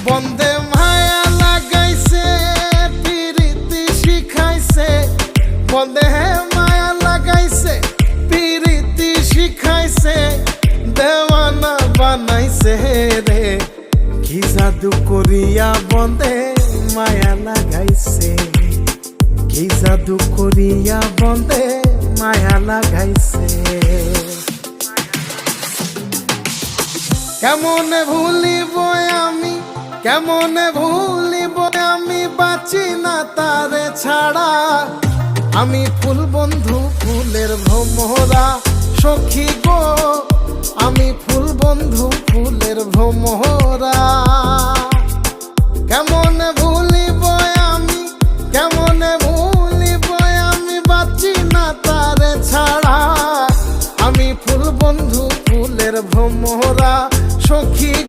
বন্দে মায়া লাগাইছে পিরিতি শিখাইছে, বন্দে মায়া লাগাইছে পিরিতি শিখাইছে, দেওয়ানা বানাইছে রে। কি জাদু করিয়া বন্দে মায়া লাগাইছে, কি জাদু করিয়া বন্দে মায়া লাগাইছে। কেমনে ভুলিব আমি, কেমনে ভুলিব আমি, বাঁচি না তারে ছাড়া। আমি ফুল বন্ধু ফুলের ভ্রমরা সখী গো, আমি ফুল বন্ধু ফুলের ভ্রমরা।